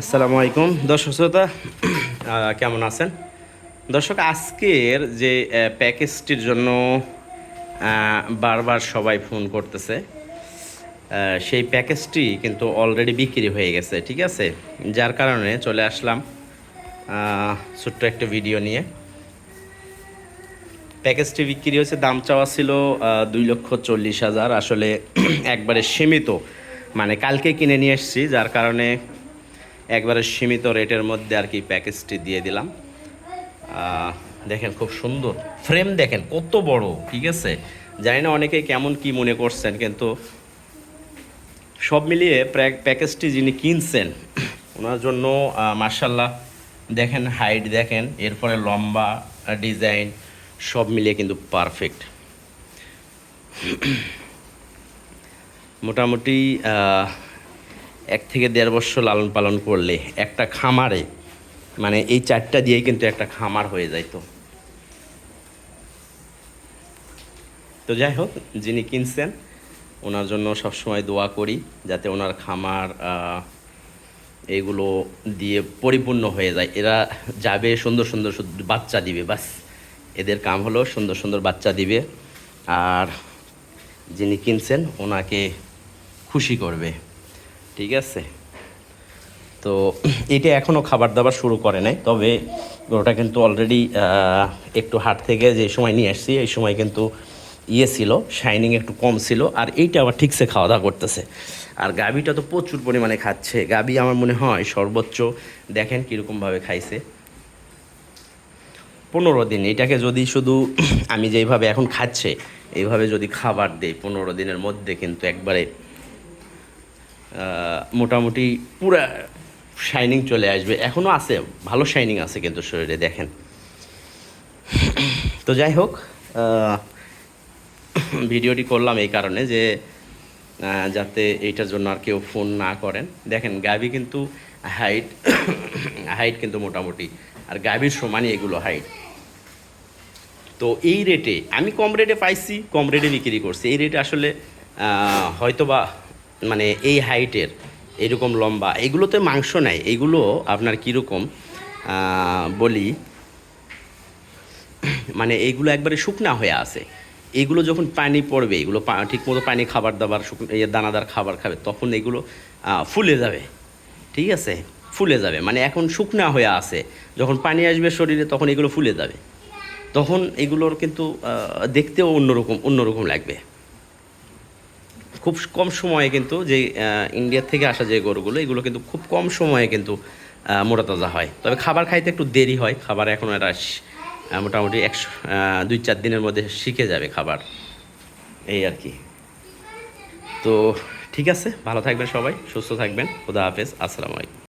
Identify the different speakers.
Speaker 1: আসসালামু আলাইকুম দর্শক শ্রোতা, কেমন আছেন দর্শক? আজকের যে প্যাকেজটির জন্য বারবার সবাই ফোন করতেছে, সেই প্যাকেজটি কিন্তু অলরেডি বিক্রি হয়ে গেছে, ঠিক আছে? যার কারণে চলে আসলাম ছোট্ট একটা ভিডিও নিয়ে। প্যাকেজটি বিক্রি হয়েছে, দাম চাওয়া ছিল 2,40,000। আসলে একবারে সীমিত, মানে কালকে কিনে নিয়ে এসেছি, যার কারণে একবারে সীমিত রেটের মধ্যে আর কি প্যাকেজটি দিয়ে দিলাম। দেখেন খুব সুন্দর ফ্রেম, দেখেন কত বড়, ঠিক আছে? জানি না অনেকে কেমন কি মনে করছেন, কিন্তু সব মিলিয়ে প্যাকেজটি যিনি কিনছেন ওনার জন্য মার্শাল্লাহ, দেখেন হাইট, দেখেন এরপরে লম্বা, ডিজাইন সব মিলিয়ে কিন্তু পারফেক্ট। মোটামুটি 1 থেকে 1.5 বছর লালন পালন করলে একটা খামারে, মানে এই 4টা দিয়েই কিন্তু একটা খামার হয়ে যাইতো। তো যাই হোক, যিনি কিনছেন ওনার জন্য সবসময় দোয়া করি যাতে ওনার খামার এগুলো দিয়ে পরিপূর্ণ হয়ে যায়। এরা যাবে সুন্দর সুন্দর বাচ্চা দিবে, বাস এদের কাম হলো সুন্দর সুন্দর বাচ্চা দিবে, আর যিনি কিনছেন ওনাকে খুশি করবে, ঠিক আছে? তো এটা এখনও খাবার দাবার শুরু করে নাই, তবে গরুটা কিন্তু অলরেডি একটু হাট থেকে যে সময় নিয়ে আসছি এই সময় কিন্তু ছিল, শাইনিং একটু কম ছিল, আর এইটা আবার ঠিকসে খাওয়া দাওয়া করতেছে। আর গাভীটা তো প্রচুর পরিমাণে খাচ্ছে। গাভী আমার মনে হয় সর্বোচ্চ, দেখেন কীরকমভাবে খাইছে, 15 দিন। এটাকে যদি শুধু আমি যেইভাবে এখন খাচ্ছে এইভাবে যদি খাবার দেই, 15 দিনের মধ্যে কিন্তু একবারে মোটামুটি পুরা শাইনিং চলে আসবে। এখনও আছে, ভালো শাইনিং আছে কিন্তু শরীরে, দেখেন। তো যাই হোক, ভিডিওটি করলাম এই কারণে যে যাতে এইটার জন্য আর কেউ ফোন না করেন। দেখেন গাভী কিন্তু হাইট হাইট কিন্তু মোটামুটি, আর গাভীর সমানই এগুলো হাইট। তো এই রেটে আমি কম রেটে পাইছি, কম রেটে বিক্রি করছি। এই রেটে আসলে হয়তোবা মানে এই হাইটের এরকম লম্বা এগুলোতে মাংস নাই। এগুলো আপনার কীরকম বলি, মানে এইগুলো একবারে শুকনা হয়ে আছে। এগুলো যখন পানি পড়বে, এগুলো ঠিকমতো পানি, খাবার দাবার, দানাদার খাবার খাবে, তখন এগুলো ফুলে যাবে, ঠিক আছে? ফুলে যাবে, মানে এখন শুকনা হয়ে আছে, যখন পানি আসবে শরীরে তখন এগুলো ফুলে যাবে। তখন এগুলোর কিন্তু দেখতেও অন্যরকম লাগবে। খুব কম সময়ে কিন্তু যে ইন্ডিয়া থেকে আসা যে গরুগুলো, এগুলো কিন্তু খুব কম সময়ে কিন্তু মোটা তাজা হয়। তবে খাবার খাইতে একটু দেরি হয়। খাবার এখন এরা মোটামুটি 2-4 দিনের মধ্যে শিখে যাবে খাবার, এই আর কি। তো ঠিক আছে, ভালো থাকবেন সবাই, সুস্থ থাকবেন। খোদা হাফেজ, আসসালামু আলাইকুম।